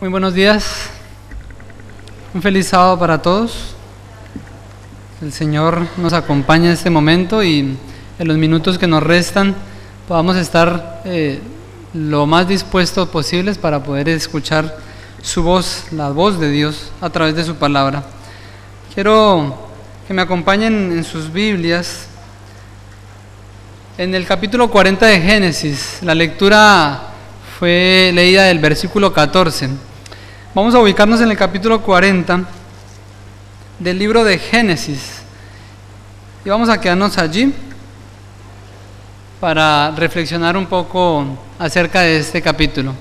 Muy buenos días, un feliz sábado para todos. El Señor nos acompaña en este momento y en los minutos que nos restan podamos estar lo más dispuestos posibles para poder escuchar su voz, la voz de Dios a través de su palabra. Quiero que me acompañen en sus Biblias en el capítulo 40 de Génesis. La lectura fue leída del versículo 14. Vamos a ubicarnos en el capítulo 40 del libro de Génesis y vamos a quedarnos allí para reflexionar un poco acerca de este capítulo.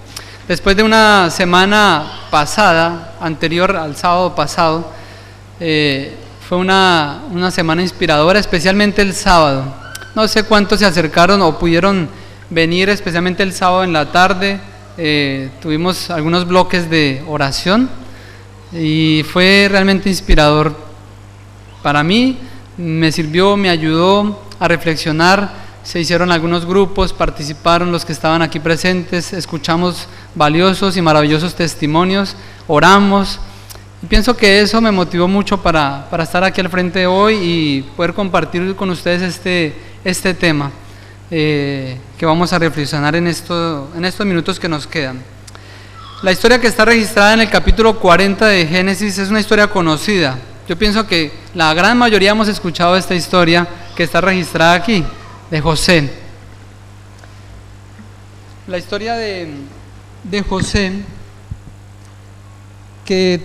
Después de una semana pasada, anterior al sábado pasado, fue una semana inspiradora, especialmente el sábado. No sé cuántos se acercaron o pudieron venir, especialmente el sábado en la tarde. Tuvimos algunos bloques de oración y fue realmente inspirador. Para mí me sirvió, me ayudó a reflexionar. Se hicieron algunos grupos, participaron los que estaban aquí presentes, escuchamos valiosos y maravillosos testimonios, oramos. Y pienso que eso me motivó mucho para estar aquí al frente hoy y poder compartir con ustedes este tema que vamos a reflexionar en estos minutos que nos quedan. La historia que está registrada en el capítulo 40 de Génesis es una historia conocida. Yo pienso que la gran mayoría hemos escuchado esta historia que está registrada aquí, de José. La historia de José, que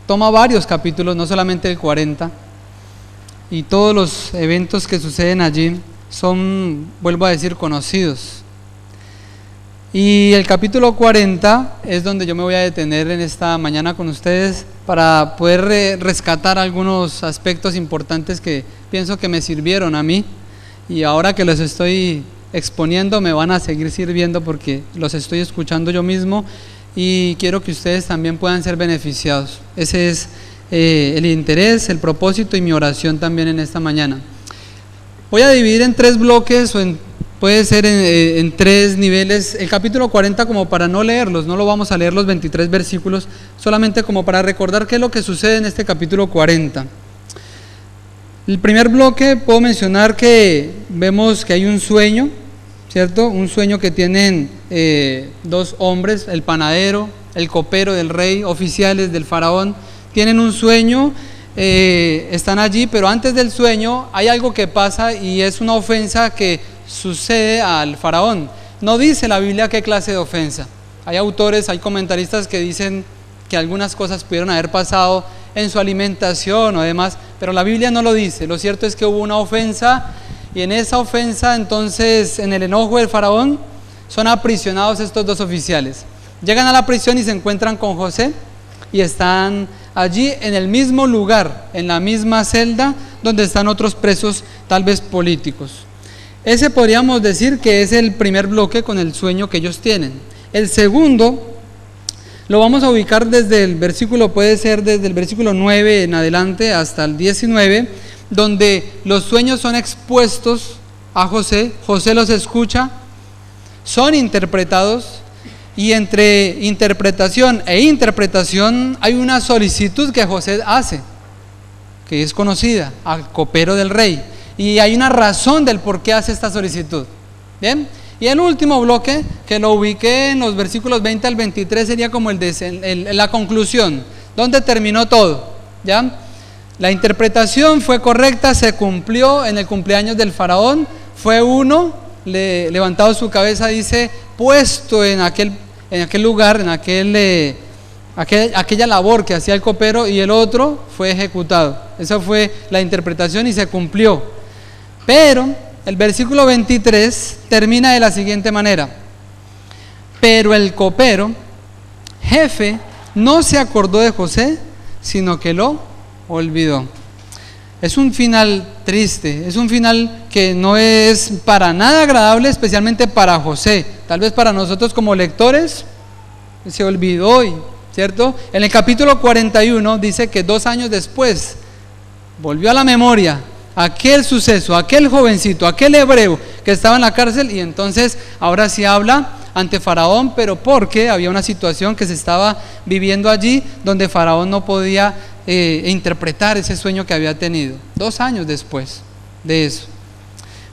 toma varios capítulos, no solamente el 40, y todos los eventos que suceden allí son, vuelvo a decir, conocidos. Y el capítulo 40 es donde yo me voy a detener en esta mañana con ustedes para poder rescatar algunos aspectos importantes que pienso que me sirvieron a mí, y ahora que los estoy exponiendo me van a seguir sirviendo porque los estoy escuchando yo mismo y quiero que ustedes también puedan ser beneficiados. Ese es el interés, el propósito y mi oración también en esta mañana. Voy a dividir en tres bloques puede ser en tres niveles el capítulo 40, como para no leerlos, no lo vamos a leer los 23 versículos, solamente como para recordar qué es lo que sucede en este capítulo 40. El primer bloque puedo mencionar que vemos que hay un sueño, ¿cierto? Un sueño que tienen dos hombres, el panadero, el copero del rey, oficiales del faraón, tienen un sueño. Están allí, pero antes del sueño hay algo que pasa y es una ofensa que sucede al faraón. No dice la Biblia qué clase de ofensa. Hay autores, hay comentaristas que dicen que algunas cosas pudieron haber pasado en su alimentación o demás, pero la Biblia no lo dice. Lo cierto es que hubo una ofensa y en esa ofensa, entonces, en el enojo del faraón, son aprisionados estos dos oficiales. Llegan a la prisión y se encuentran con José y están allí en el mismo lugar, en la misma celda donde están otros presos, tal vez políticos. Ese podríamos decir que es el primer bloque con el sueño que ellos tienen. El segundo lo vamos a ubicar desde el versículo, puede ser desde el versículo 9 en adelante hasta el 19, donde los sueños son expuestos a José. José los escucha, son interpretados. Y entre interpretación e interpretación hay una solicitud que José hace, que es conocida, al copero del rey. Y hay una razón del por qué hace esta solicitud. ¿Bien? Y el último bloque, que lo ubiqué en los versículos 20 al 23, sería como la conclusión, donde terminó todo. ¿Ya? La interpretación fue correcta, se cumplió en el cumpleaños del faraón. Fue uno, levantado su cabeza, dice, puesto en aquel lugar, en aquella labor que hacía el copero, y el otro fue ejecutado. Esa fue la interpretación y se cumplió. Pero el versículo 23 termina de la siguiente manera: pero el copero, jefe, no se acordó de José, sino que lo olvidó. Es un final triste, es un final que no es para nada agradable, especialmente para José. Tal vez para nosotros como lectores se olvidó, ¿cierto? En el capítulo 41 dice que 2 años después volvió a la memoria aquel suceso, aquel jovencito, aquel hebreo que estaba en la cárcel, y entonces ahora sí habla ante Faraón, pero porque había una situación que se estaba viviendo allí donde Faraón no podía interpretar ese sueño que había tenido, 2 años después de eso.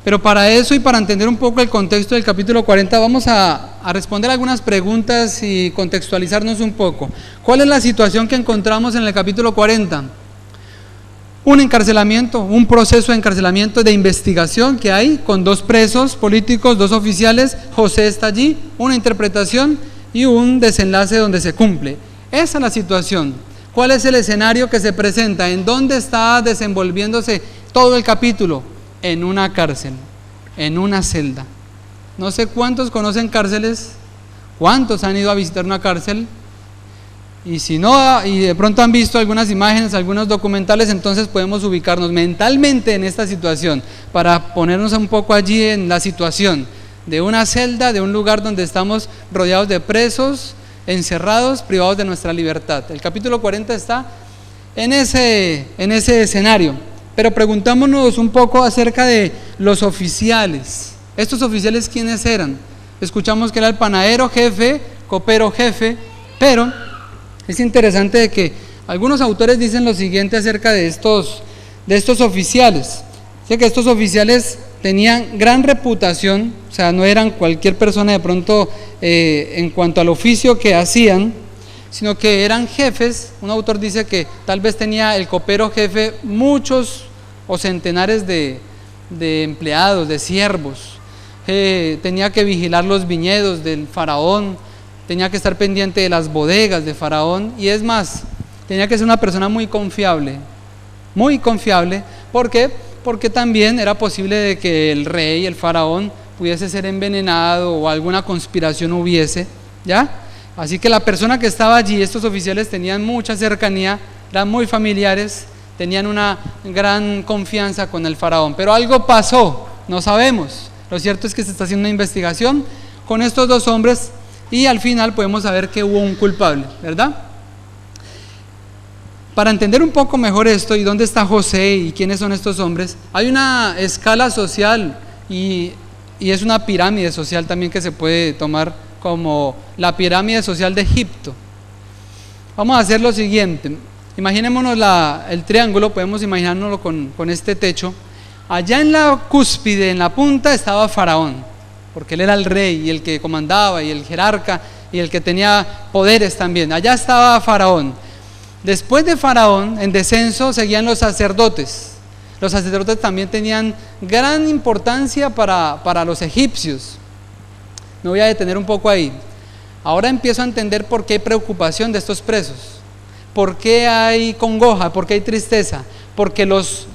Pero para eso y para entender un poco el contexto del capítulo 40 vamos a responder algunas preguntas y contextualizarnos un poco. ¿Cuál es la situación que encontramos en el capítulo 40? Un encarcelamiento, un proceso de encarcelamiento, de investigación que hay con 2 presos políticos, 2 oficiales. José está allí, una interpretación y un desenlace donde se cumple. Esa es la situación. ¿Cuál es el escenario que se presenta? ¿En dónde está desenvolviéndose todo el capítulo? En una cárcel, en una celda. No sé cuántos conocen cárceles, cuántos han ido a visitar una cárcel, y si no, y de pronto han visto algunas imágenes, algunos documentales, entonces podemos ubicarnos mentalmente en esta situación, para ponernos un poco allí en la situación de una celda, de un lugar donde estamos rodeados de presos, encerrados, privados de nuestra libertad. El capítulo 40 está en ese escenario. Pero preguntámonos un poco acerca de los oficiales. ¿Estos oficiales quiénes eran? Escuchamos que era el panadero jefe, copero jefe, pero es interesante de que algunos autores dicen lo siguiente acerca de estos oficiales. Dice que estos oficiales tenían gran reputación, o sea, no eran cualquier persona de pronto en cuanto al oficio que hacían, sino que eran jefes. Un autor dice que tal vez tenía el copero jefe muchos o centenares de empleados, de siervos. Tenía que vigilar los viñedos del faraón, tenía que estar pendiente de las bodegas de faraón, y es más, tenía que ser una persona muy confiable. ¿Por qué? Porque también era posible de que el rey, el faraón, pudiese ser envenenado o alguna conspiración hubiese, ¿ya? Así que la persona que estaba allí, estos oficiales tenían mucha cercanía, eran muy familiares, tenían una gran confianza con el faraón. Pero algo pasó, no sabemos. Lo cierto es que se está haciendo una investigación con estos 2 hombres y al final podemos saber que hubo un culpable, ¿verdad? Para entender un poco mejor esto y dónde está José y quiénes son estos hombres, hay una escala social y es una pirámide social también que se puede tomar como la pirámide social de Egipto. Vamos a hacer lo siguiente. Imaginémonos el triángulo, podemos imaginárnoslo con este techo. Allá en la cúspide, en la punta, estaba Faraón, porque él era el rey y el que comandaba y el jerarca y el que tenía poderes también. Allá estaba Faraón. Después de Faraón, en descenso, seguían los sacerdotes. Los sacerdotes también tenían gran importancia para los egipcios. Me voy a detener un poco ahí. Ahora empiezo a entender por qué hay preocupación de estos presos. ¿Por qué hay congoja? ¿Por qué hay tristeza? Porque los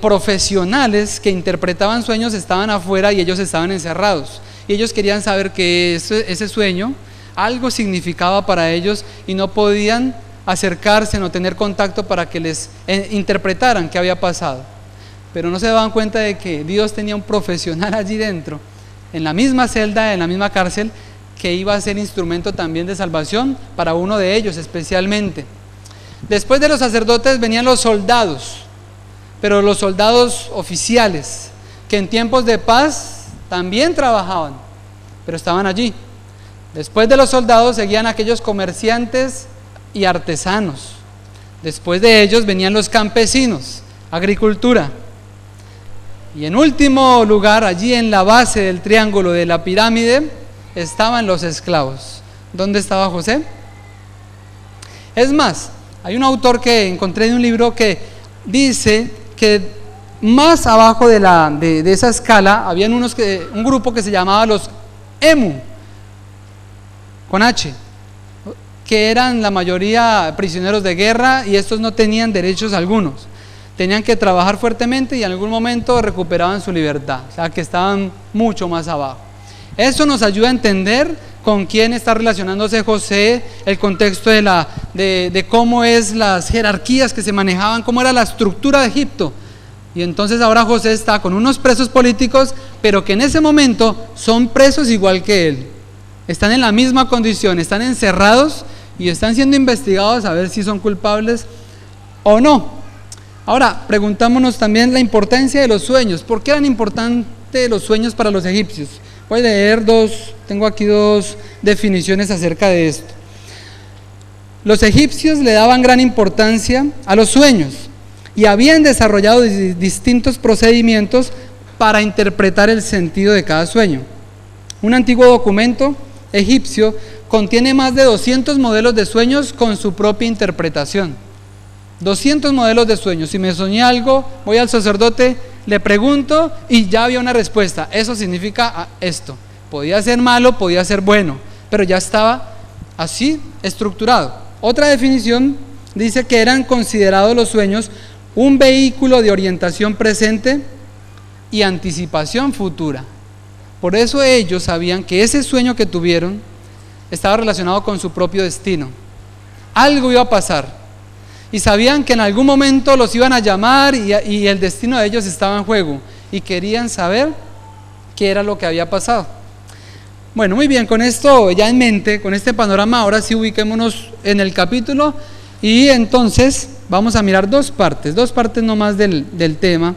profesionales que interpretaban sueños estaban afuera y ellos estaban encerrados. Y ellos querían saber que ese sueño, algo significaba para ellos y no podían acercarse, no tener contacto para que les interpretaran qué había pasado. Pero no se daban cuenta de que Dios tenía un profesional allí dentro, en la misma celda, en la misma cárcel, que iba a ser instrumento también de salvación para uno de ellos especialmente. Después de los sacerdotes venían los soldados, pero los soldados oficiales, que en tiempos de paz también trabajaban, pero estaban allí. Después de los soldados seguían aquellos comerciantes y artesanos. Después de ellos venían los campesinos, agricultura. Y en último lugar, allí en la base del triángulo de la pirámide, estaban los esclavos. ¿Dónde estaba José? Es más, hay un autor que encontré en un libro que dice que más abajo de esa escala habían un grupo que se llamaba los Emu, con H, que eran la mayoría prisioneros de guerra, y estos no tenían derechos algunos. Tenían que trabajar fuertemente y en algún momento recuperaban su libertad, o sea que estaban mucho más abajo. Eso nos ayuda a entender con quién está relacionándose José, el contexto de cómo es las jerarquías que se manejaban, cómo era la estructura de Egipto. Y entonces ahora José está con unos presos políticos, pero que en ese momento son presos igual que él. Están en la misma condición, están encerrados y están siendo investigados a ver si son culpables o no. Ahora, preguntámonos también la importancia de los sueños. ¿Por qué eran importantes los sueños para los egipcios? Voy a leer tengo aquí dos definiciones acerca de esto. Los egipcios le daban gran importancia a los sueños y habían desarrollado distintos procedimientos para interpretar el sentido de cada sueño. Un antiguo documento egipcio contiene más de 200 modelos de sueños con su propia interpretación. 200 modelos de sueños. Si me soñé algo, voy al sacerdote, le pregunto y ya había una respuesta. Eso significa esto. Podía ser malo, podía ser bueno, pero ya estaba así estructurado. Otra definición dice que eran considerados los sueños un vehículo de orientación presente y anticipación futura. Por eso ellos sabían que ese sueño que tuvieron estaba relacionado con su propio destino. Algo iba a pasar y sabían que en algún momento los iban a llamar y el destino de ellos estaba en juego y querían saber qué era lo que había pasado. Bueno, muy bien, con esto ya en mente, con este panorama, ahora sí ubiquémonos en el capítulo y entonces vamos a mirar dos partes nomás del tema.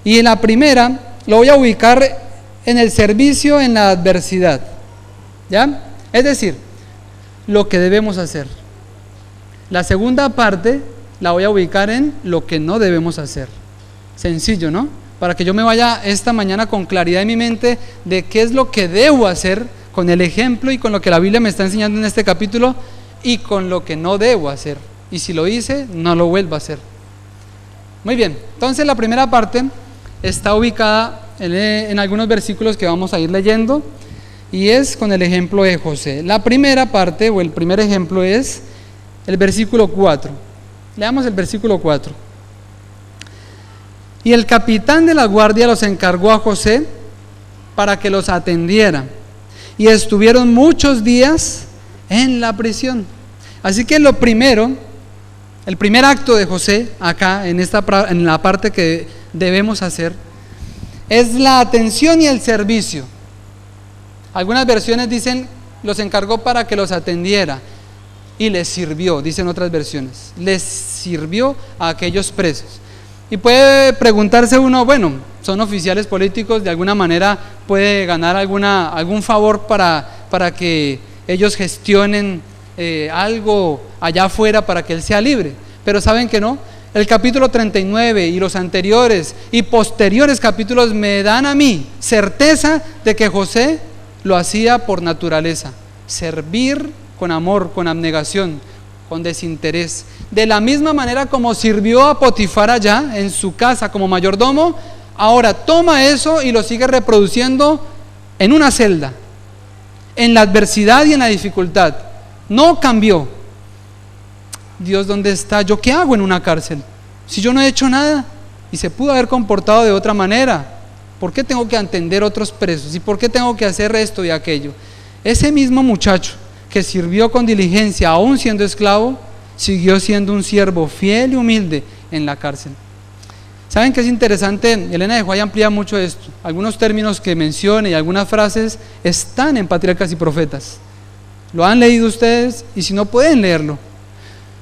Y en la primera lo voy a ubicar en el servicio en la adversidad, ¿ya? Es decir, lo que debemos hacer. La segunda parte la voy a ubicar en lo que no debemos hacer. Sencillo, ¿no? Para que yo me vaya esta mañana con claridad en mi mente de qué es lo que debo hacer con el ejemplo y con lo que la Biblia me está enseñando en este capítulo y con lo que no debo hacer. Y si lo hice, no lo vuelvo a hacer. Muy bien, entonces la primera parte está ubicada en algunos versículos que vamos a ir leyendo y es con el ejemplo de José. La primera parte o el primer ejemplo es el versículo 4. Leamos el versículo 4. Y el capitán de la guardia los encargó a José para que los atendiera y estuvieron muchos días en la prisión. Así que el primer acto de José acá en la parte que debemos hacer es la atención y el servicio. Algunas versiones dicen los encargó para que los atendiera y les sirvió, dicen otras versiones, les sirvió a aquellos presos. Y puede preguntarse uno, bueno, son oficiales políticos, de alguna manera puede ganar algún favor para que ellos gestionen algo allá afuera para que él sea libre, pero saben que no. El capítulo 39 y los anteriores y posteriores capítulos me dan a mí certeza de que José lo hacía por naturaleza, servir con amor, con abnegación, con desinterés. De la misma manera como sirvió a Potifar allá en su casa como mayordomo, ahora toma eso y lo sigue reproduciendo en una celda, en la adversidad y en la dificultad. No cambió. Dios, ¿dónde está? ¿Yo qué hago en una cárcel? Si yo no he hecho nada y se pudo haber comportado de otra manera, ¿por qué tengo que atender otros presos? ¿Y por qué tengo que hacer esto y aquello? Ese mismo muchacho que sirvió con diligencia aún siendo esclavo, siguió siendo un siervo fiel y humilde en la cárcel. ¿Saben qué es interesante? Elena de White amplía mucho esto. Algunos términos que menciona y algunas frases están en Patriarcas y Profetas. ¿Lo han leído ustedes? Y si no, pueden leerlo.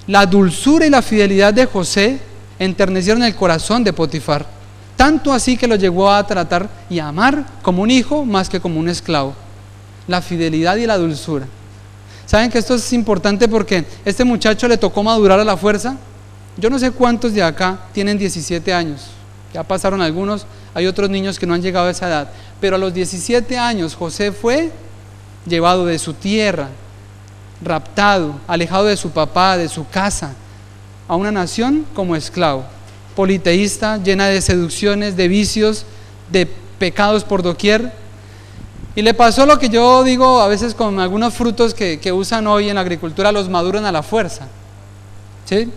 La dulzura y la fidelidad de José enternecieron el corazón de Potifar, tanto así que lo llegó a tratar y a amar como un hijo más que como un esclavo. La fidelidad y la dulzura. ¿Saben que esto es importante porque este muchacho le tocó madurar a la fuerza? Yo no sé cuántos de acá tienen 17 años, ya pasaron algunos, hay otros niños que no han llegado a esa edad, pero a los 17 años José fue llevado de su tierra, raptado, alejado de su papá, de su casa, a una nación como esclavo, politeísta, llena de seducciones, de vicios, de pecados por doquier. Y le pasó lo que yo digo a veces con algunos frutos que usan hoy en la agricultura, los maduran a la fuerza, ¿sí?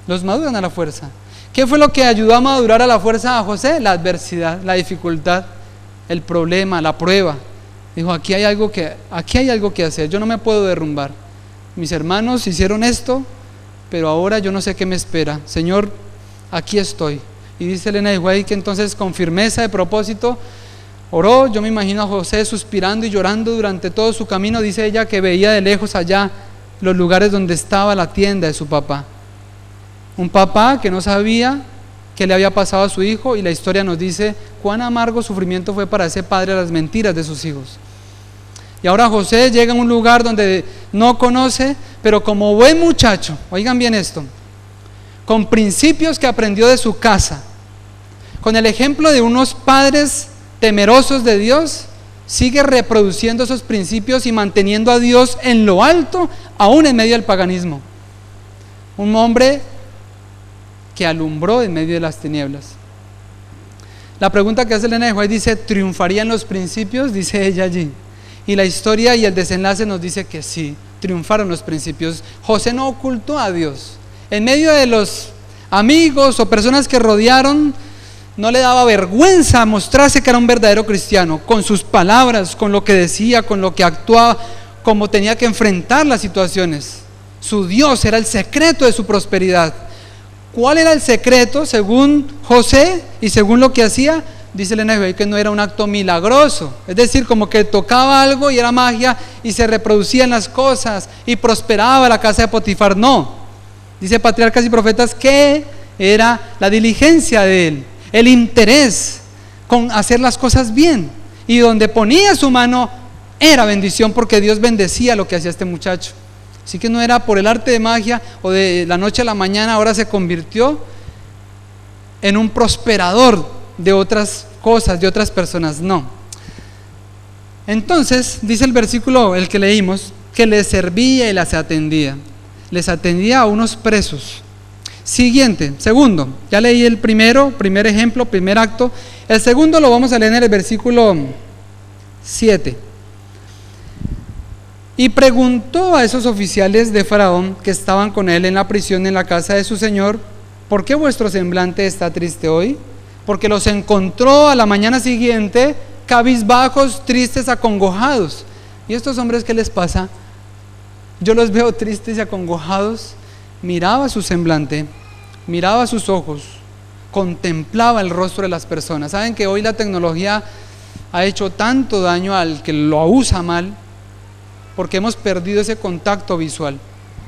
Los maduran a la fuerza. ¿Qué fue lo que ayudó a madurar a la fuerza a José? La adversidad, la dificultad, el problema, la prueba. Dijo, aquí hay algo que hacer, yo no me puedo derrumbar. Mis hermanos hicieron esto, pero ahora yo no sé qué me espera. Señor, aquí estoy. Y dice Elena de White que entonces con firmeza de propósito oró. Yo me imagino a José suspirando y llorando durante todo su camino. Dice ella que veía de lejos allá los lugares donde estaba la tienda de su papá. Un papá que no sabía qué le había pasado a su hijo, y la historia nos dice cuán amargo sufrimiento fue para ese padre las mentiras de sus hijos. Y ahora José llega a un lugar donde no conoce, pero como buen muchacho, oigan bien esto, con principios que aprendió de su casa, con el ejemplo de unos padres temerosos de Dios, sigue reproduciendo esos principios y manteniendo a Dios en lo alto, aún en medio del paganismo. Un hombre que alumbró en medio de las tinieblas. La pregunta que hace Elena de White dice, ¿triunfarían los principios? Dice ella allí. Y la historia y el desenlace nos dice que sí, triunfaron los principios. José no ocultó a Dios. En medio de los amigos o personas que rodearon, no le daba vergüenza mostrarse que era un verdadero cristiano, con sus palabras, con lo que decía, con lo que actuaba, como tenía que enfrentar las situaciones. Su Dios era el secreto de su prosperidad. ¿Cuál era el secreto según José y según lo que hacía? Dice Elena de White que no era un acto milagroso, es decir, como que tocaba algo y era magia y se reproducían las cosas y prosperaba la casa de Potifar. No, dice Patriarcas y Profetas que era la diligencia de él, el interés con hacer las cosas bien, y donde ponía su mano era bendición, porque Dios bendecía lo que hacía este muchacho. Así que no era por el arte de magia o de la noche a la mañana ahora se convirtió en un prosperador de otras cosas, de otras personas, no. Entonces dice el versículo, el que leímos, que les servía y les atendía a unos presos. Siguiente, segundo, ya leí el primer ejemplo, primer acto. El segundo lo vamos a leer en el versículo 7. Y preguntó a esos oficiales de Faraón que estaban con él en la prisión en la casa de su señor, ¿por qué vuestro semblante está triste hoy? Porque los encontró a la mañana siguiente cabizbajos, tristes, acongojados. ¿Y estos hombres qué les pasa? Yo los veo tristes y acongojados. Miraba su semblante, miraba sus ojos, contemplaba el rostro de las personas. Saben que hoy la tecnología ha hecho tanto daño al que lo usa mal, porque hemos perdido ese contacto visual.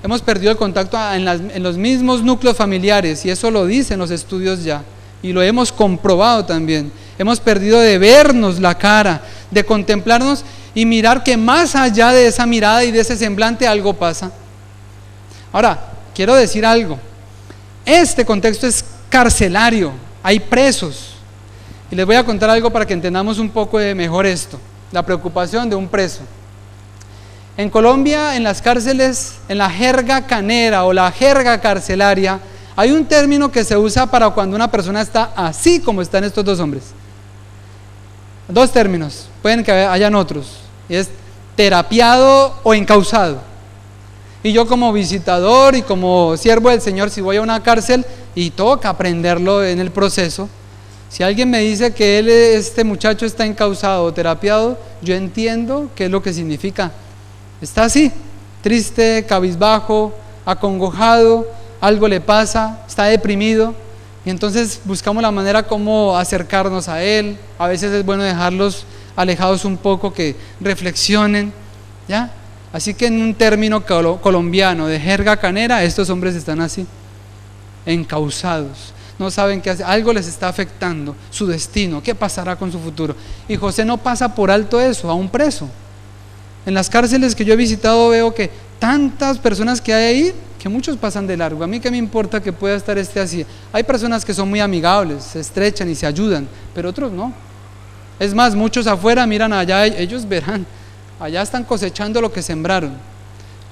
Hemos perdido el contacto en los mismos núcleos familiares, y eso lo dicen los estudios ya, y lo hemos comprobado también. Hemos perdido de vernos la cara, de contemplarnos y mirar que más allá de esa mirada y de ese semblante algo pasa. Ahora, quiero decir algo. Este contexto es carcelario, hay presos. Y les voy a contar algo para que entendamos un poco mejor esto, la preocupación de un preso. En Colombia, en las cárceles, en la jerga canera o la jerga carcelaria, hay un término que se usa para cuando una persona está así como están estos dos hombres. Dos términos, pueden que hayan otros, y es terapiado o encausado. Y yo como visitador y como siervo del Señor, si voy a una cárcel y toca aprenderlo en el proceso, si alguien me dice que este muchacho está encausado o terapiado, yo entiendo qué es lo que significa. Está así, triste, cabizbajo, acongojado, algo le pasa, está deprimido, y entonces buscamos la manera como acercarnos a él. A veces es bueno dejarlos alejados un poco, que reflexionen, ¿ya? Así que en un término colombiano de jerga canera, estos hombres están así, encausados, no saben qué hacer, algo les está afectando su destino, qué pasará con su futuro. Y José no pasa por alto eso, a un preso. En las cárceles que yo he visitado veo que tantas personas que hay ahí, que muchos pasan de largo. A mí qué me importa que pueda estar así. Hay personas que son muy amigables, se estrechan y se ayudan, pero otros no. Es más, muchos afuera miran allá, ellos verán, allá están cosechando lo que sembraron.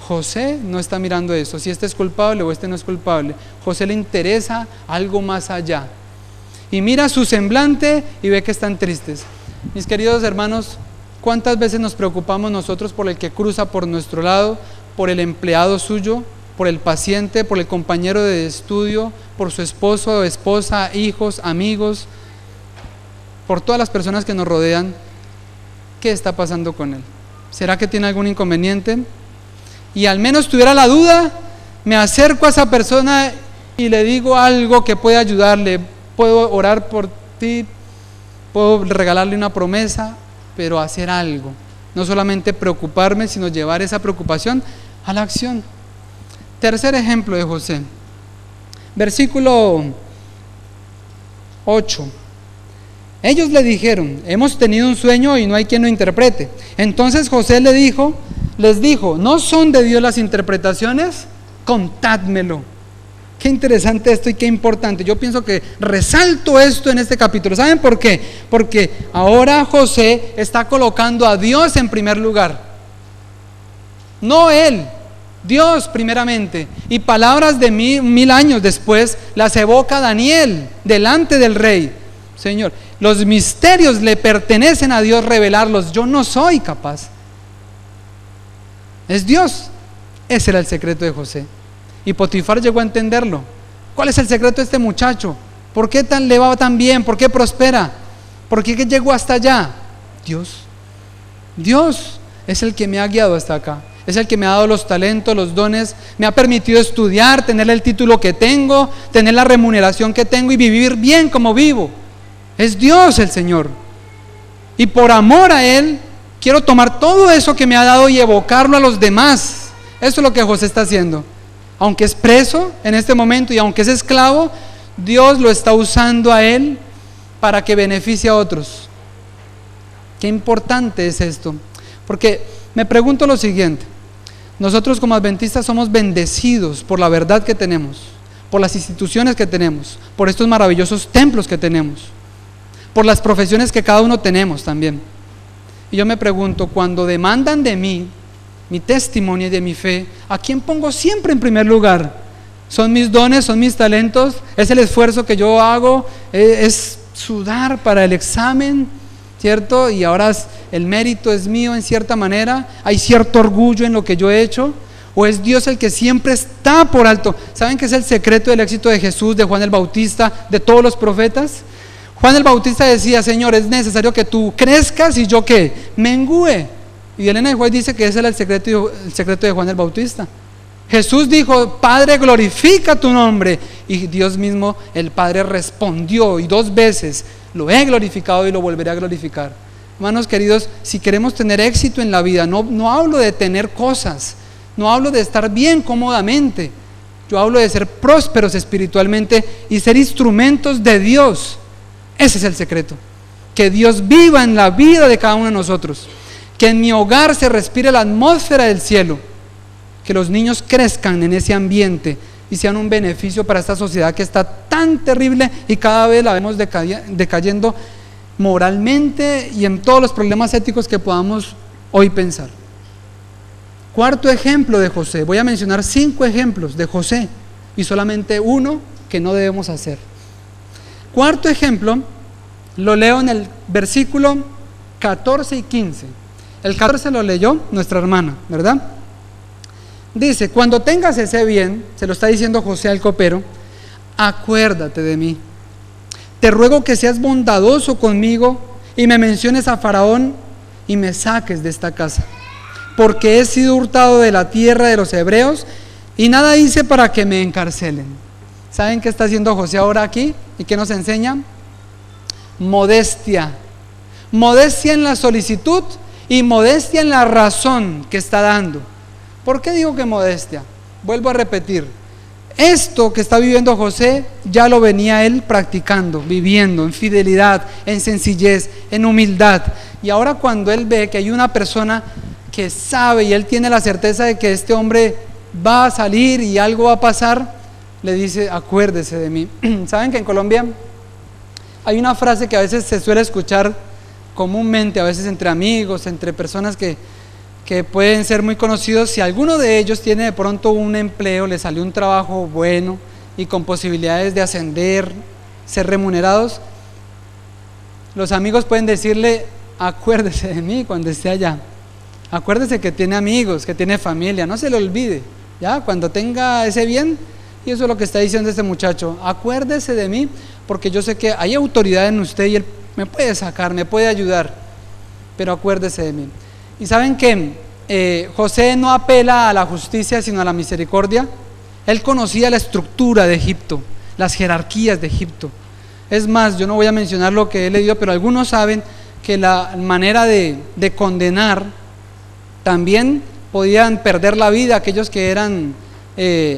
José no está mirando eso, si este es culpable o este no es culpable. José le interesa algo más allá. Y mira su semblante y ve que están tristes. Mis queridos hermanos, ¿cuántas veces nos preocupamos nosotros por el que cruza por nuestro lado, por el empleado suyo, por el paciente, por el compañero de estudio, por su esposo o esposa, hijos, amigos, por todas las personas que nos rodean? ¿Qué está pasando con él? ¿Será que tiene algún inconveniente? Y al menos tuviera la duda, me acerco a esa persona y le digo algo que puede ayudarle. Puedo orar por ti, puedo regalarle una promesa, pero hacer algo. No solamente preocuparme, sino llevar esa preocupación a la acción. Tercer ejemplo de José, versículo 8. Ellos le dijeron: hemos tenido un sueño y no hay quien lo interprete. Entonces José les dijo: ¿no son de Dios las interpretaciones? Contádmelo. Qué interesante esto y qué importante. Yo pienso que resalto esto en este capítulo. ¿Saben por qué? Porque ahora José está colocando a Dios en primer lugar. No él, Dios primeramente. Y palabras de 1000 años después las evoca Daniel delante del rey. Señor, los misterios le pertenecen a Dios revelarlos. Yo no soy capaz. Es Dios. Ese era el secreto de José. Y Potifar llegó a entenderlo. ¿Cuál es el secreto de este muchacho? ¿Por qué le va tan bien? ¿Por qué prospera? ¿Por qué llegó hasta allá? Dios. Dios es el que me ha guiado hasta acá. Es el que me ha dado los talentos, los dones, me ha permitido estudiar, tener el título que tengo, tener la remuneración que tengo y vivir bien como vivo. Es Dios el Señor. Y por amor a Él, quiero tomar todo eso que me ha dado y evocarlo a los demás. Eso es lo que José está haciendo. Aunque es preso en este momento y aunque es esclavo, Dios lo está usando a él para que beneficie a otros. Qué importante es esto. Porque me pregunto lo siguiente: nosotros como adventistas somos bendecidos por la verdad que tenemos, por las instituciones que tenemos, por estos maravillosos templos que tenemos, por las profesiones que cada uno tenemos también. Y yo me pregunto, cuando demandan de mí mi testimonio y de mi fe, ¿a quién pongo siempre en primer lugar? ¿Son mis dones? ¿Son mis talentos? ¿Es el esfuerzo que yo hago? ¿Es sudar para el examen? ¿Cierto? Y ahora el mérito es mío en cierta manera. ¿Hay cierto orgullo en lo que yo he hecho? ¿O es Dios el que siempre está por alto? ¿Saben qué es el secreto del éxito de Jesús, de Juan el Bautista, de todos los profetas? Juan el Bautista decía: Señor, es necesario que tú crezcas y yo ¿qué? Mengüe. Y Elena de White dice que ese era el secreto de Juan el Bautista. Jesús dijo: Padre, glorifica tu nombre. Y Dios mismo, el Padre, respondió, y 2 veces: lo he glorificado y lo volveré a glorificar. Hermanos queridos, si queremos tener éxito en la vida, no hablo de tener cosas, no hablo de estar bien cómodamente. Yo hablo de ser prósperos espiritualmente y ser instrumentos de Dios. Ese es el secreto. Que Dios viva en la vida de cada uno de nosotros. Que en mi hogar se respire la atmósfera del cielo, que los niños crezcan en ese ambiente y sean un beneficio para esta sociedad que está tan terrible y cada vez la vemos decayendo moralmente y en todos los problemas éticos que podamos hoy pensar. Cuarto ejemplo de José. Voy a mencionar 5 ejemplos de José y solamente uno que no debemos hacer. Cuarto ejemplo lo leo en el versículo 14 y 15. El 14 lo leyó nuestra hermana, ¿verdad? Dice: cuando tengas ese bien, se lo está diciendo José al copero, acuérdate de mí. Te ruego que seas bondadoso conmigo y me menciones a Faraón y me saques de esta casa, porque he sido hurtado de la tierra de los hebreos y nada hice para que me encarcelen. ¿Saben qué está haciendo José ahora aquí? ¿Y qué nos enseña? Modestia. Modestia en la solicitud y modestia en la razón que está dando. ¿Por qué digo que modestia? Vuelvo a repetir, esto que está viviendo José ya lo venía él practicando, viviendo en fidelidad, en sencillez, en humildad. Y ahora cuando él ve que hay una persona que sabe y él tiene la certeza de que este hombre va a salir y algo va a pasar, le dice: acuérdese de mí. ¿Saben que en Colombia hay una frase que a veces se suele escuchar comúnmente, a veces entre amigos, entre personas que pueden ser muy conocidos? Si alguno de ellos tiene de pronto un empleo, le salió un trabajo bueno y con posibilidades de ascender, ser remunerados, los amigos pueden decirle: acuérdese de mí cuando esté allá, acuérdese que tiene amigos, que tiene familia, no se le olvide, ya cuando tenga ese bien. Y eso es lo que está diciendo este muchacho: acuérdese de mí, porque yo sé que hay autoridad en usted y él me puede sacar, me puede ayudar, pero acuérdese de mí. Y saben que José no apela a la justicia sino a la misericordia. Él conocía la estructura de Egipto, las jerarquías de Egipto. Es más, yo no voy a mencionar lo que he leído, pero algunos saben que la manera de condenar también podían perder la vida aquellos que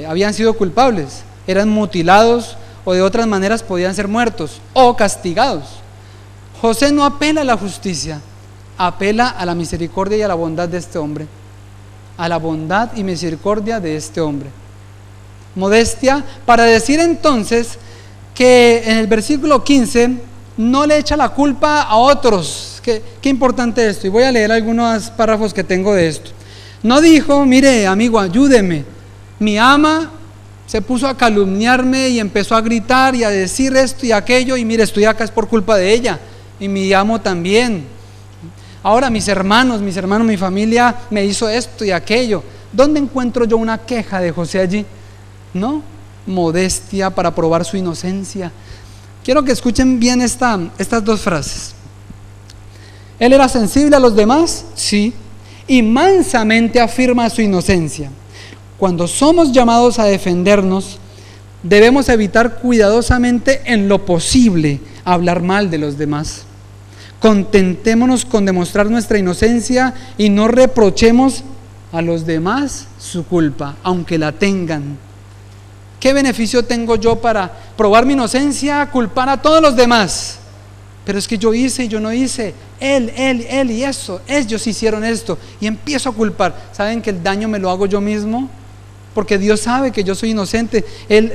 habían sido culpables, eran mutilados o de otras maneras podían ser muertos o castigados. José no apela a la justicia, apela a la misericordia y a la bondad de este hombre, a la bondad y misericordia de este hombre. Modestia para decir entonces que en el versículo 15 no le echa la culpa a otros. Qué importante esto, y voy a leer algunos párrafos que tengo de esto. No dijo: mire amigo, ayúdeme, mi ama se puso a calumniarme y empezó a gritar y a decir esto y aquello, y mire, estoy acá es por culpa de ella, y mi amo también. Ahora mis hermanos, mi familia me hizo esto y aquello. ¿Dónde encuentro yo una queja de José allí? No, modestia para probar su inocencia. Quiero que escuchen bien estas dos frases. ¿Él era sensible a los demás? Sí, y mansamente afirma su inocencia. Cuando somos llamados a defendernos, debemos evitar cuidadosamente en lo posible hablar mal de los demás. Contentémonos con demostrar nuestra inocencia y no reprochemos a los demás su culpa, aunque la tengan. ¿Qué beneficio tengo yo para probar mi inocencia? Culpar a todos los demás. Pero es que yo hice y yo no hice. Él y eso. Ellos hicieron esto. Y empiezo a culpar. ¿Saben que el daño me lo hago yo mismo? Porque Dios sabe que yo soy inocente.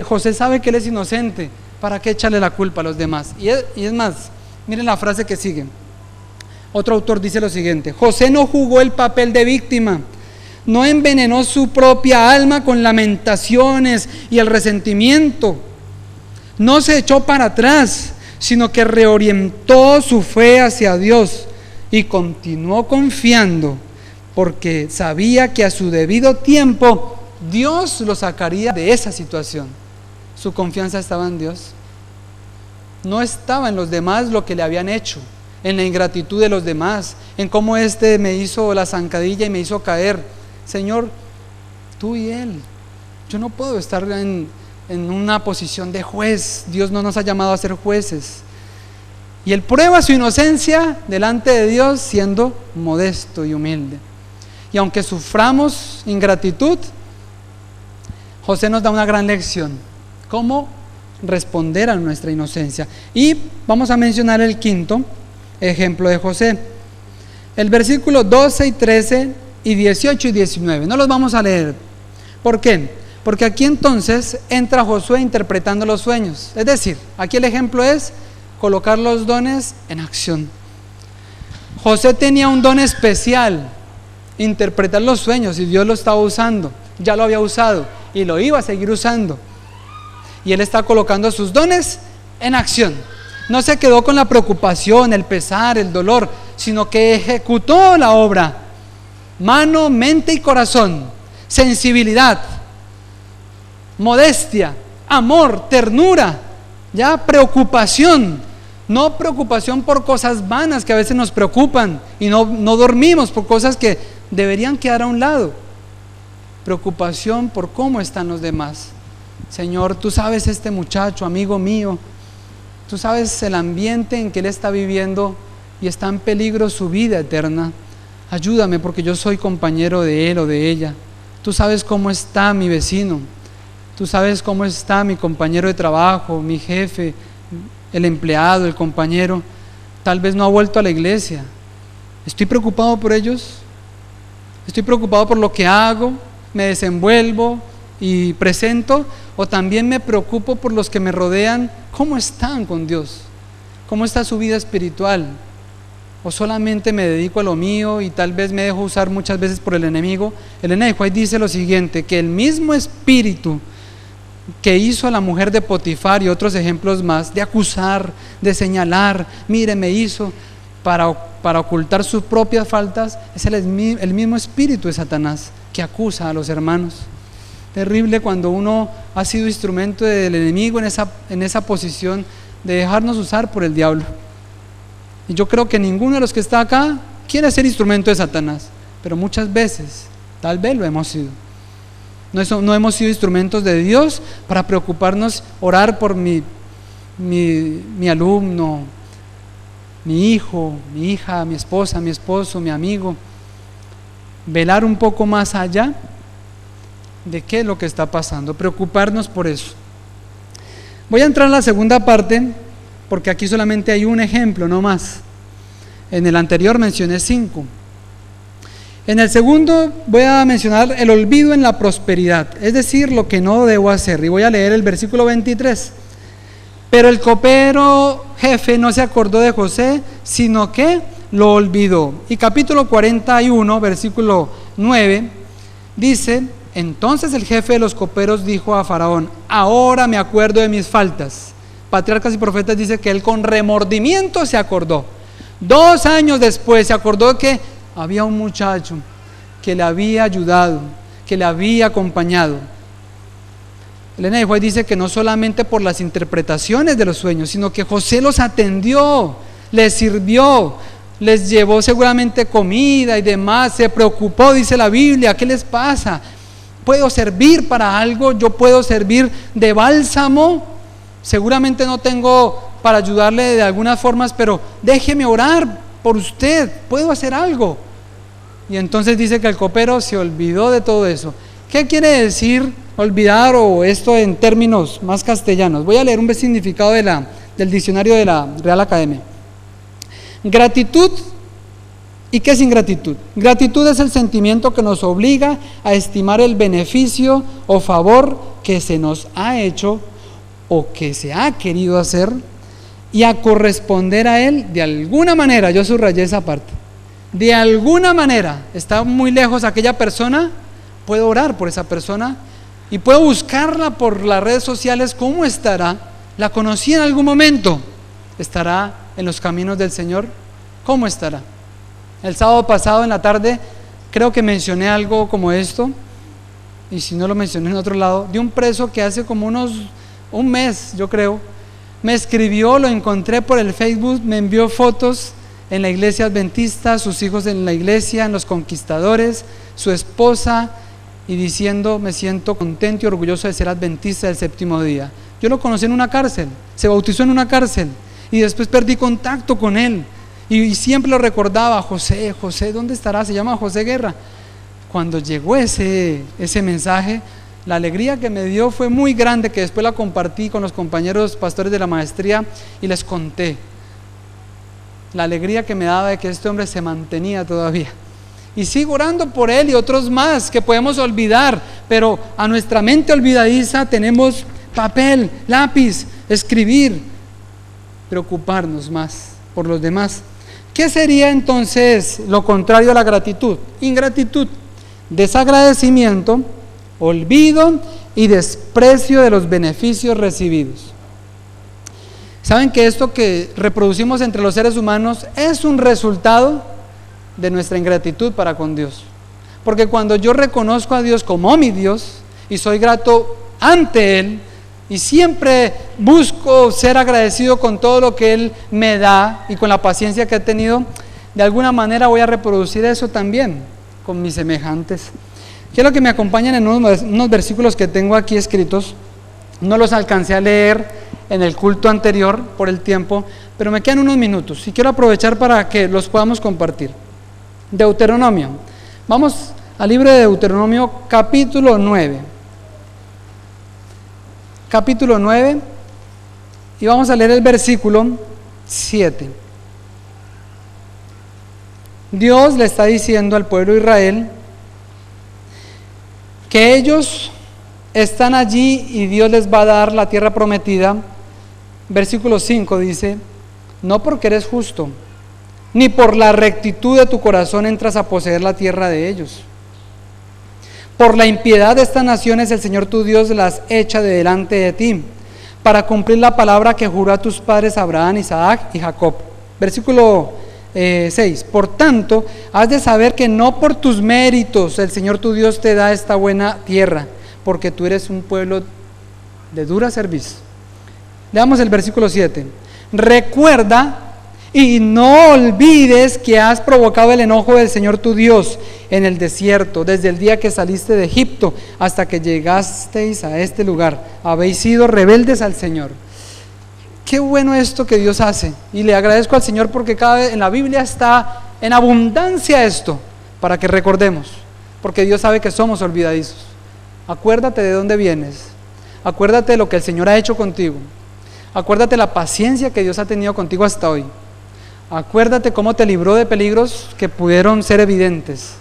José sabe que él es inocente. ¿Para qué echarle la culpa a los demás? Y es más, miren la frase que sigue. Otro autor dice lo siguiente: José no jugó el papel de víctima. No envenenó su propia alma con lamentaciones y el resentimiento. No se echó para atrás, sino que reorientó su fe hacia Dios y continuó confiando, porque sabía que a su debido tiempo Dios lo sacaría de esa situación. Su confianza estaba en Dios. No estaba en los demás lo que le habían hecho, en la ingratitud de los demás, en cómo me hizo la zancadilla y me hizo caer. Señor, tú y él. Yo no puedo estar en una posición de juez. Dios no nos ha llamado a ser jueces. Y él prueba su inocencia delante de Dios siendo modesto y humilde. Y aunque suframos ingratitud, José nos da una gran lección: cómo responder a nuestra inocencia. Y vamos a mencionar el quinto ejemplo de José. El versículo 12 y 13 y 18 y 19, no los vamos a leer. ¿Por qué? Porque aquí entonces entra Josué interpretando los sueños. Es decir, aquí el ejemplo es colocar los dones en acción. José tenía un don especial, interpretar los sueños, y Dios lo estaba usando, ya lo había usado y lo iba a seguir usando. Y él está colocando sus dones en acción. No se quedó con la preocupación, el pesar, el dolor, sino que ejecutó la obra. Mano, mente y corazón, sensibilidad, modestia, amor, ternura, ya preocupación, no preocupación por cosas vanas que a veces nos preocupan y no dormimos por cosas que deberían quedar a un lado. Preocupación por cómo están los demás. Señor, tú sabes este muchacho, amigo mío, tú sabes el ambiente en que él está viviendo y está en peligro su vida eterna. Ayúdame porque yo soy compañero de él o de ella. Tú sabes cómo está mi vecino. Tú sabes cómo está mi compañero de trabajo, mi jefe, el empleado, el compañero. Tal vez no ha vuelto a la iglesia. Estoy preocupado por ellos. Estoy preocupado por lo que hago, me desenvuelvo y presento. O también me preocupo por los que me rodean. ¿Cómo están con Dios? ¿Cómo está su vida espiritual? O solamente me dedico a lo mío y tal vez me dejo usar muchas veces por el enemigo. Elena de White dice lo siguiente: que el mismo espíritu que hizo a la mujer de Potifar y otros ejemplos más, de acusar, de señalar, mire, me hizo, para ocultar sus propias faltas, es el mismo espíritu de Satanás que acusa a los hermanos. Terrible cuando uno ha sido instrumento del enemigo en esa posición de dejarnos usar por el diablo. Y yo creo que ninguno de los que está acá quiere ser instrumento de Satanás, pero muchas veces, tal vez lo hemos sido. No hemos sido instrumentos de Dios para preocuparnos, orar por mi alumno, mi hijo, mi hija, mi esposa, mi esposo, mi amigo. Velar un poco más allá de qué es lo que está pasando, preocuparnos por eso. Voy a entrar en la segunda parte porque aquí solamente hay un ejemplo, no más. En el anterior mencioné 5. En el segundo voy a mencionar el olvido en la prosperidad, es decir, lo que no debo hacer. Y voy a leer el versículo 23. Pero el copero jefe no se acordó de José, sino que lo olvidó. Y capítulo 41, versículo 9, dice: entonces el jefe de los coperos dijo a Faraón: ahora me acuerdo de mis faltas. Patriarcas y Profetas dice que él con remordimiento se acordó. 2 años después se acordó que había un muchacho que le había ayudado, que le había acompañado. Elena de White dice que no solamente por las interpretaciones de los sueños, sino que José los atendió, les sirvió, les llevó seguramente comida y demás, se preocupó, dice la Biblia. ¿Qué les pasa? ¿Puedo servir para algo? ¿Yo puedo servir de bálsamo? Seguramente no tengo para ayudarle de algunas formas, pero déjeme orar por usted, ¿puedo hacer algo? Y entonces dice que el copero se olvidó de todo eso. ¿Qué quiere decir olvidar, o esto en términos más castellanos? Voy a leer un significado del diccionario de la Real Academia. Gratitud. ¿Y qué es ingratitud? Gratitud es el sentimiento que nos obliga a estimar el beneficio o favor que se nos ha hecho o que se ha querido hacer, y a corresponder a él de alguna manera. Yo subrayé esa parte. De alguna manera. Está muy lejos aquella persona, puedo orar por esa persona y puedo buscarla por las redes sociales. ¿Cómo estará? ¿La conocí en algún momento? ¿Estará en los caminos del Señor? ¿Cómo estará? El sábado pasado en la tarde creo que mencioné algo como esto, y si no lo mencioné en otro lado, de un preso que hace como un mes, yo creo, me escribió, lo encontré por el Facebook, me envió fotos en la iglesia adventista, sus hijos en la iglesia, en los conquistadores, su esposa, y diciendo: me siento contento y orgulloso de ser adventista del séptimo día. Yo lo conocí en una cárcel, se bautizó en una cárcel, y después perdí contacto con él, y siempre lo recordaba: José, José, ¿dónde estará? Se llama José Guerra. Cuando llegó ese mensaje, la alegría que me dio fue muy grande, que después la compartí con los compañeros pastores de la maestría y les conté la alegría que me daba de que este hombre se mantenía todavía. Y sigo orando por él y otros más que podemos olvidar, pero a nuestra mente olvidadiza tenemos papel, lápiz, escribir, preocuparnos más por los demás. ¿Qué sería entonces lo contrario a la gratitud? Ingratitud, desagradecimiento, olvido y desprecio de los beneficios recibidos. ¿Saben que esto que reproducimos entre los seres humanos es un resultado de nuestra ingratitud para con Dios? Porque cuando yo reconozco a Dios como mi Dios y soy grato ante Él, y siempre busco ser agradecido con todo lo que Él me da y con la paciencia que he tenido, de alguna manera voy a reproducir eso también con mis semejantes. Quiero que me acompañen en unos versículos que tengo aquí escritos. No los alcancé a leer en el culto anterior por el tiempo, pero me quedan unos minutos y quiero aprovechar para que los podamos compartir. Deuteronomio. Vamos al libro de Deuteronomio, capítulo 9. Capítulo 9, y vamos a leer el versículo 7. Dios le está diciendo al pueblo de Israel que ellos están allí y Dios les va a dar la tierra prometida. Versículo 5 dice: no porque eres justo, ni por la rectitud de tu corazón entras a poseer la tierra de ellos. Por la impiedad de estas naciones el Señor tu Dios las echa de delante de ti, para cumplir la palabra que juró a tus padres Abraham, Isaac y Jacob. Versículo 6. Por tanto, has de saber que no por tus méritos el Señor tu Dios te da esta buena tierra, porque tú eres un pueblo de dura cerviz. Leamos el versículo 7. Recuerda y no olvides que has provocado el enojo del Señor tu Dios en el desierto, desde el día que saliste de Egipto hasta que llegasteis a este lugar. Habéis sido rebeldes al Señor. Qué bueno esto que Dios hace, y le agradezco al Señor porque cada vez en la Biblia está en abundancia esto, para que recordemos, porque Dios sabe que somos olvidadizos. Acuérdate de dónde vienes, acuérdate de lo que el Señor ha hecho contigo, Acuérdate la paciencia que Dios ha tenido contigo hasta hoy. Acuérdate cómo te libró de peligros que pudieron ser evidentes.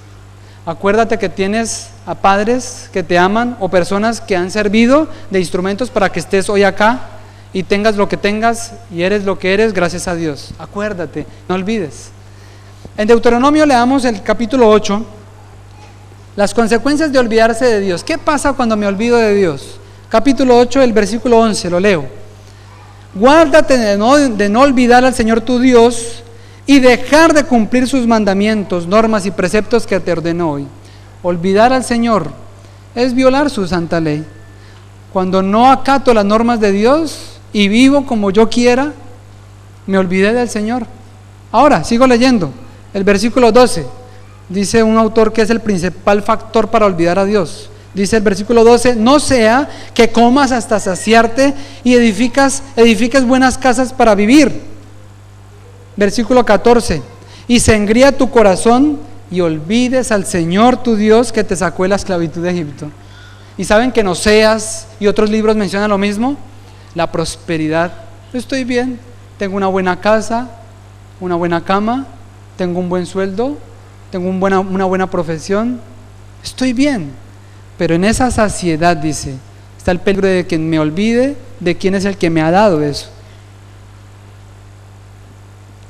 Acuérdate que tienes a padres que te aman o personas que han servido de instrumentos para que estés hoy acá y tengas lo que tengas y eres lo que eres gracias a Dios. Acuérdate, no olvides. En Deuteronomio leamos el capítulo 8, las consecuencias de olvidarse de Dios. ¿Qué pasa cuando me olvido de Dios? Capítulo 8, el versículo 11, lo leo. Guárdate de no olvidar al Señor tu Dios y dejar de cumplir sus mandamientos, normas y preceptos que te ordeno hoy. Olvidar al Señor es violar su santa ley. Cuando no acato las normas de Dios y vivo como yo quiera, me olvidé del Señor. Ahora, sigo leyendo. El versículo 12, dice un autor que es el principal factor para olvidar a Dios. Dice el versículo 12, no sea que comas hasta saciarte y edifiques buenas casas para vivir. Versículo 14, y se engría tu corazón y olvides al Señor tu Dios que te sacó de la esclavitud de Egipto. Y saben que en Oseas y otros libros mencionan lo mismo, la prosperidad. Estoy bien, tengo una buena casa, una buena cama, tengo un buen sueldo, tengo una buena profesión, estoy bien. Pero en esa saciedad, dice, está el peligro de que me olvide de quién es el que me ha dado eso.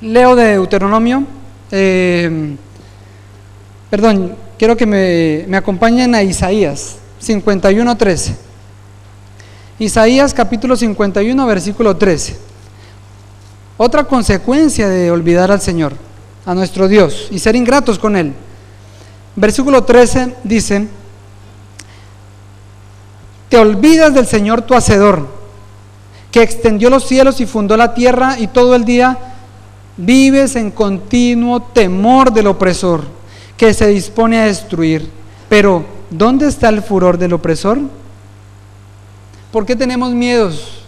Leo de Deuteronomio, quiero que me acompañen a Isaías 51:13. Isaías capítulo 51, versículo 13. Otra consecuencia de olvidar al Señor, a nuestro Dios, y ser ingratos con Él. Versículo 13 dice, te olvidas del Señor tu Hacedor, que extendió los cielos y fundó la tierra, y todo el día vives en continuo temor del opresor, que se dispone a destruir. Pero, ¿dónde está el furor del opresor? ¿Por qué tenemos miedos?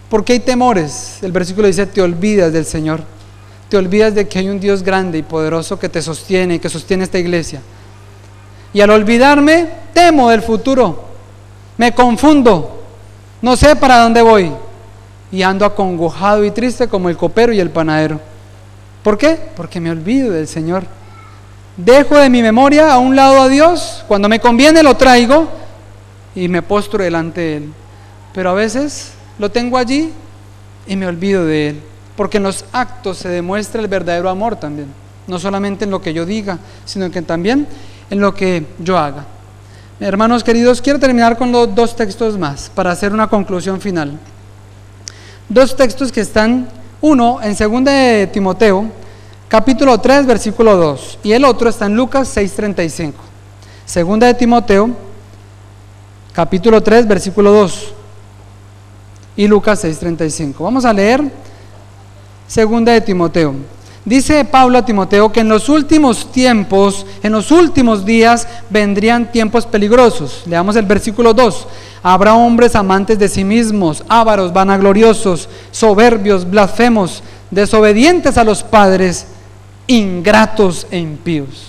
¿Por qué hay temores? El versículo dice, te olvidas del Señor. Te olvidas de que hay un Dios grande y poderoso que te sostiene y que sostiene esta iglesia. Y al olvidarme, temo del futuro. Me confundo. No sé para dónde voy. Y ando acongojado y triste como el copero y el panadero. ¿Por qué? Porque me olvido del Señor. Dejo de mi memoria a un lado a Dios. Cuando me conviene lo traigo y me postro delante de Él. Pero a veces lo tengo allí y me olvido de Él. Porque en los actos se demuestra el verdadero amor también. No solamente en lo que yo diga, sino que también en lo que yo haga. Hermanos queridos, quiero terminar con los dos textos más para hacer una conclusión final. Dos textos que están, uno en 2 de Timoteo, capítulo 3, versículo 2, y el otro está en Lucas 6:35. 2 de Timoteo, capítulo 3, versículo 2, y Lucas 6:35. Vamos a leer 2 de Timoteo. Dice Pablo a Timoteo que en los últimos tiempos, en los últimos días, vendrían tiempos peligrosos. Leamos el versículo 2. Habrá hombres amantes de sí mismos, ávaros, vanagloriosos, soberbios, blasfemos, desobedientes a los padres, ingratos e impíos.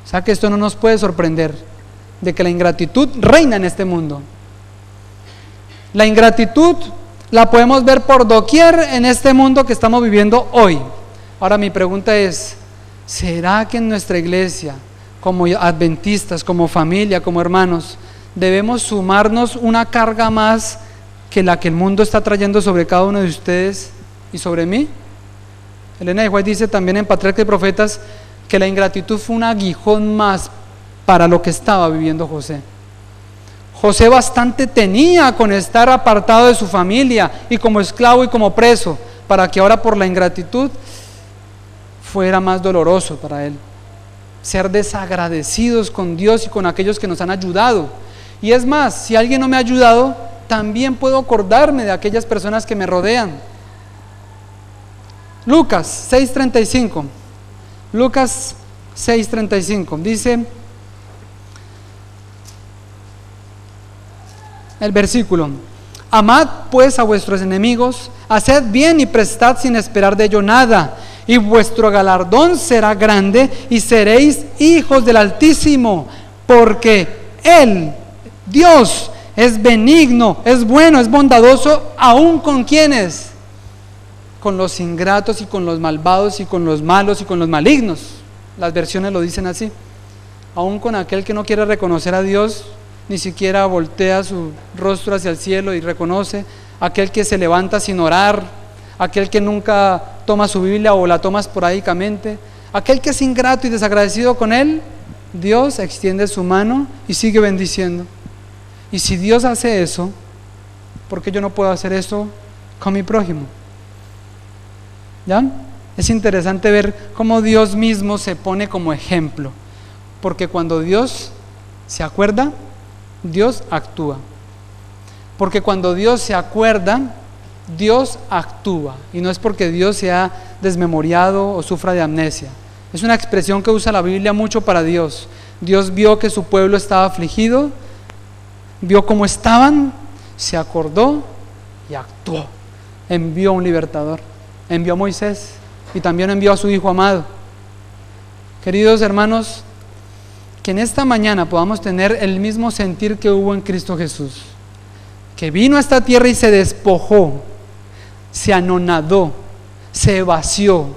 O sea que esto no nos puede sorprender, de que la ingratitud reina en este mundo. La ingratitud la podemos ver por doquier en este mundo que estamos viviendo hoy. Ahora mi pregunta es, ¿será que en nuestra iglesia, como adventistas, como familia, como hermanos, debemos sumarnos una carga más que la que el mundo está trayendo sobre cada uno de ustedes y sobre mí? Elena de White dice también en Patriarcas y Profetas que la ingratitud fue un aguijón más para lo que estaba viviendo José. José bastante tenía con estar apartado de su familia y como esclavo y como preso, para que ahora por la ingratitud fuera más doloroso para él. Ser desagradecidos con Dios y con aquellos que nos han ayudado. Y es más, si alguien no me ha ayudado, también puedo acordarme de aquellas personas que me rodean. Lucas 6:35. Lucas 6:35 dice el versículo: amad pues a vuestros enemigos, haced bien y prestad sin esperar de ello nada, y vuestro galardón será grande y seréis hijos del Altísimo, porque Él, Dios, es benigno, es bueno, es bondadoso, aún con quienes, con los ingratos y con los malvados y con los malos y con los malignos. Las versiones lo dicen así. Aún con aquel que no quiere reconocer a Dios, ni siquiera voltea su rostro hacia el cielo y reconoce, aquel que se levanta sin orar, aquel que nunca toma su Biblia o la toma esporádicamente, aquel que es ingrato y desagradecido con él, Dios extiende su mano y sigue bendiciendo. Y si Dios hace eso, ¿por qué yo no puedo hacer eso con mi prójimo? ¿Ya? Es interesante ver cómo Dios mismo se pone como ejemplo, porque cuando Dios se acuerda, Dios actúa. Porque cuando Dios se acuerda, Dios actúa. Y no es porque Dios se ha desmemoriado o sufra de amnesia. Es una expresión que usa la Biblia mucho para Dios. Dios vio que su pueblo estaba afligido, vio cómo estaban, se acordó y actuó. Envió un libertador, envió a Moisés y también envió a su Hijo amado. Queridos hermanos, que en esta mañana podamos tener el mismo sentir que hubo en Cristo Jesús, que vino a esta tierra y se despojó, se anonadó, se vació,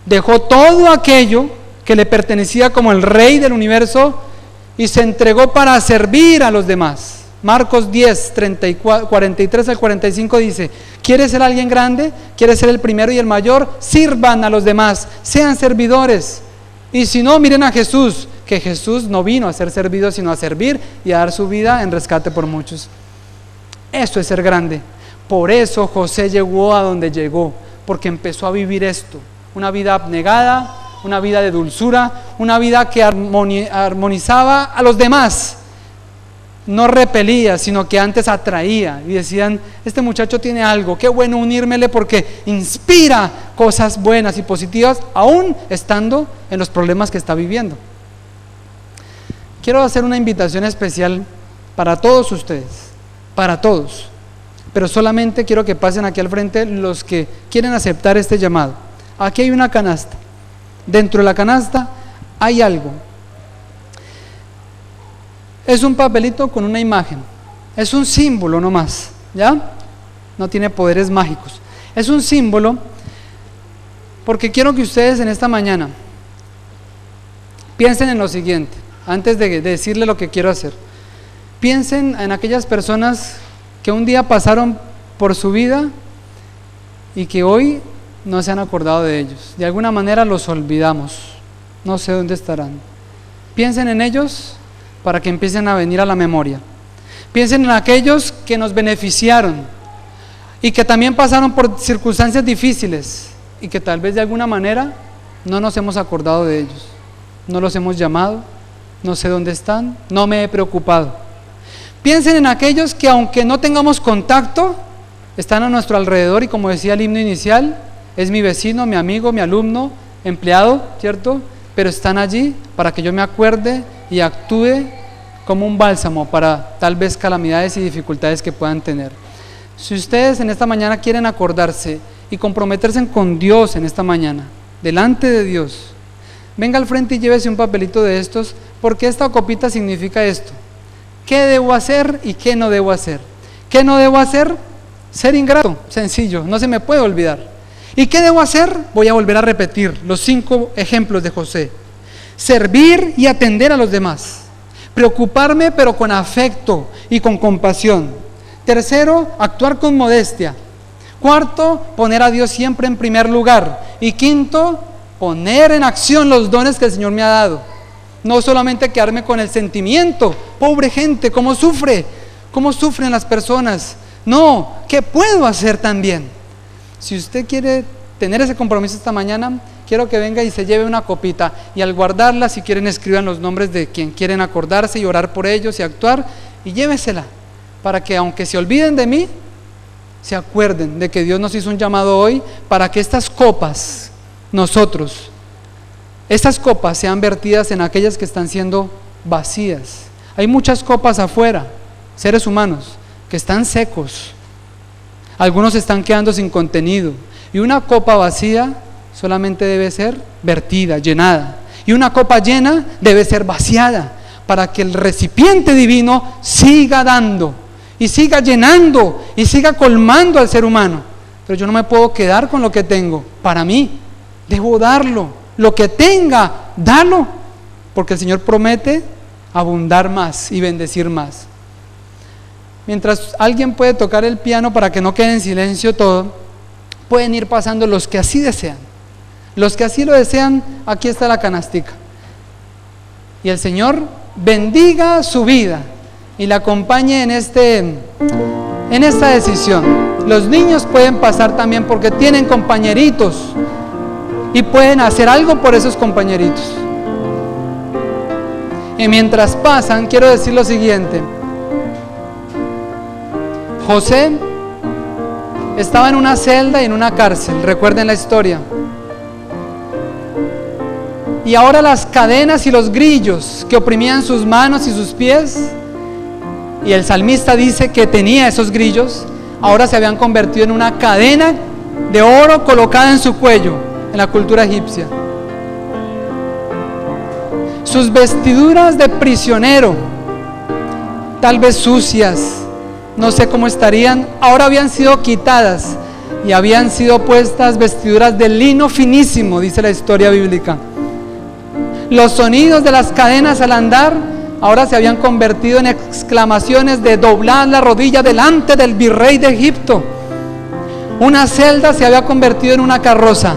dejó todo aquello que le pertenecía como el Rey del universo y se entregó para servir a los demás. Marcos 10, 43 al 45 dice: ¿quieres ser alguien grande? ¿Quieres ser el primero y el mayor? Sirvan a los demás, sean servidores. Y si no, miren a Jesús, que Jesús no vino a ser servido, sino a servir y a dar su vida en rescate por muchos. Eso es ser grande. Por eso José llegó a donde llegó, porque empezó a vivir esto, una vida abnegada, una vida de dulzura, una vida que armonizaba a los demás. No repelía, sino que antes atraía, y decían: este muchacho tiene algo, qué bueno unírmele porque inspira cosas buenas y positivas, aún estando en los problemas que está viviendo. Quiero hacer una invitación especial para todos ustedes, para todos, pero solamente quiero que pasen aquí al frente los que quieren aceptar este llamado. Aquí hay una canasta, dentro de la canasta hay algo. Es un papelito con una imagen, es un símbolo nomás, ¿ya? No tiene poderes mágicos, es un símbolo, porque quiero que ustedes en esta mañana piensen en lo siguiente, antes de decirle lo que quiero hacer. Piensen en aquellas personas que un día pasaron por su vida y que hoy no se han acordado de ellos, de alguna manera los olvidamos, no sé dónde estarán. Piensen en ellos para que empiecen a venir a la memoria. Piensen en aquellos que nos beneficiaron y que también pasaron por circunstancias difíciles y que tal vez de alguna manera no nos hemos acordado de ellos, no los hemos llamado, no sé dónde están, no me he preocupado. Piensen en aquellos que aunque no tengamos contacto, están a nuestro alrededor y, como decía el himno inicial, es mi vecino, mi amigo, mi alumno, empleado, ¿cierto? Pero están allí para que yo me acuerde y actúe como un bálsamo para tal vez calamidades y dificultades que puedan tener. Si ustedes en esta mañana quieren acordarse y comprometerse con Dios en esta mañana, delante de Dios, venga al frente y llévese un papelito de estos, porque esta copita significa esto: ¿qué debo hacer y qué no debo hacer? ¿Qué no debo hacer? Ser ingrato, sencillo, no se me puede olvidar. ¿Y qué debo hacer? Voy a volver a repetir los 5 ejemplos de José: servir y atender a los demás, preocuparme pero con afecto y con compasión. Tercero, actuar con modestia. Cuarto, poner a Dios siempre en primer lugar. Y quinto, poner en acción los dones que el Señor me ha dado. No solamente quedarme con el sentimiento: pobre gente, cómo sufren las personas. No, ¿qué puedo hacer también? Si usted quiere tener ese compromiso esta mañana, quiero que venga y se lleve una copita, y al guardarla, si quieren, escriban los nombres de quien quieren acordarse y orar por ellos y actuar, y llévesela, para que aunque se olviden de mí, se acuerden de que Dios nos hizo un llamado hoy para que estas copas, estas copas sean vertidas en aquellas que están siendo vacías. Hay muchas copas afuera, seres humanos, que están secos. Algunos están quedando sin contenido, y una copa vacía solamente debe ser vertida, llenada, y una copa llena debe ser vaciada para que el recipiente divino siga dando y siga llenando y siga colmando al ser humano. Pero yo no me puedo quedar con lo que tengo. Para mí, debo darlo. Lo que tenga, dalo. Porque el Señor promete abundar más y bendecir más. Mientras alguien puede tocar el piano para que no quede en silencio todo, pueden ir pasando los que así desean. Los que así lo desean, aquí está la canastica. Y el Señor bendiga su vida y la acompañe en esta decisión. Los niños pueden pasar también porque tienen compañeritos y pueden hacer algo por esos compañeritos. Y mientras pasan, quiero decir lo siguiente. José estaba en una celda y en una cárcel, recuerden la historia. Y ahora las cadenas y los grillos que oprimían sus manos y sus pies, y el salmista dice que tenía esos grillos, ahora se habían convertido en una cadena de oro colocada en su cuello, en la cultura egipcia. Sus vestiduras de prisionero, tal vez sucias, no sé cómo estarían, ahora habían sido quitadas y habían sido puestas vestiduras de lino finísimo, dice la historia bíblica. Los sonidos de las cadenas al andar ahora se habían convertido en exclamaciones de doblar la rodilla delante del virrey de Egipto. Una celda se había convertido en una carroza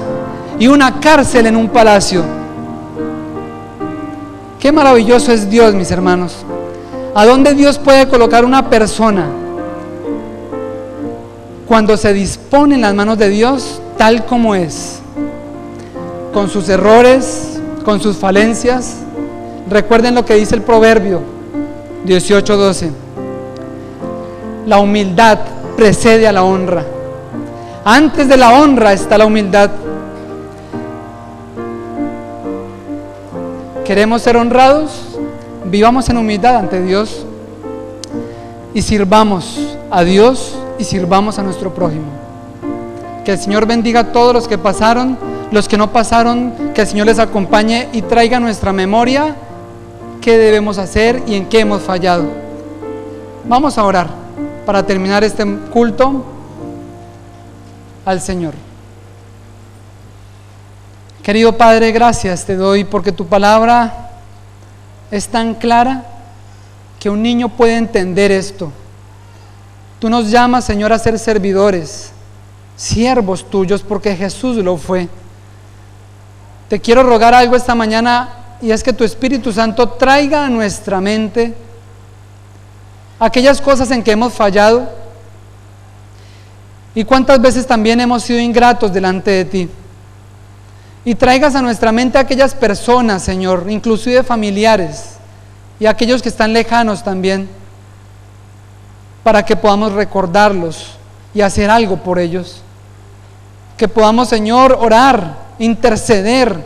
y una cárcel en un palacio. Qué maravilloso es Dios, mis hermanos. ¿A dónde Dios puede colocar una persona? Cuando se dispone en las manos de Dios, tal como es, con sus errores, con sus falencias. Recuerden lo que dice el Proverbio 18:12. La humildad precede a la honra. Antes de la honra está la humildad. ¿Queremos ser honrados? Vivamos en humildad ante Dios y sirvamos a Dios y sirvamos a nuestro prójimo. Que el Señor bendiga a todos los que pasaron, los que no pasaron, que el Señor les acompañe y traiga a nuestra memoria qué debemos hacer y en qué hemos fallado. Vamos a orar para terminar este culto al Señor. Querido Padre, gracias te doy porque tu palabra es tan clara que un niño puede entender esto. Tú nos llamas, Señor, a ser servidores, siervos tuyos, porque Jesús lo fue. Te quiero rogar algo esta mañana, y es que tu Espíritu Santo traiga a nuestra mente aquellas cosas en que hemos fallado y cuántas veces también hemos sido ingratos delante de ti. Y traigas a nuestra mente a aquellas personas, Señor, inclusive familiares, y a aquellos que están lejanos también, para que podamos recordarlos y hacer algo por ellos. Que podamos, Señor, orar, interceder,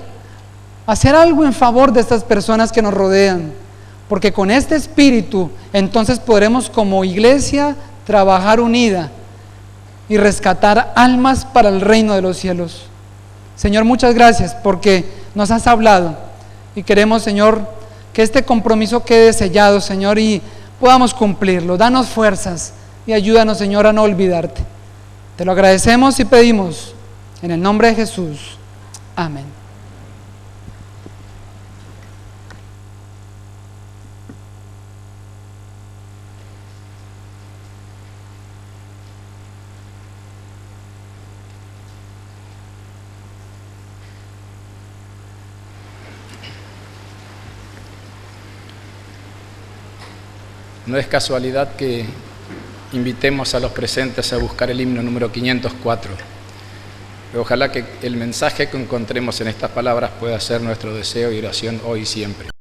hacer algo en favor de estas personas que nos rodean, porque con este espíritu entonces podremos como iglesia trabajar unida y rescatar almas para el reino de los cielos. Señor, muchas gracias porque nos has hablado y queremos, Señor, que este compromiso quede sellado, Señor, y podamos cumplirlo. Danos fuerzas y ayúdanos, Señor, a no olvidarte. Te lo agradecemos y pedimos en el nombre de Jesús. Amén. No es casualidad que invitemos a los presentes a buscar el himno número 504. Ojalá que el mensaje que encontremos en estas palabras pueda ser nuestro deseo y oración hoy y siempre.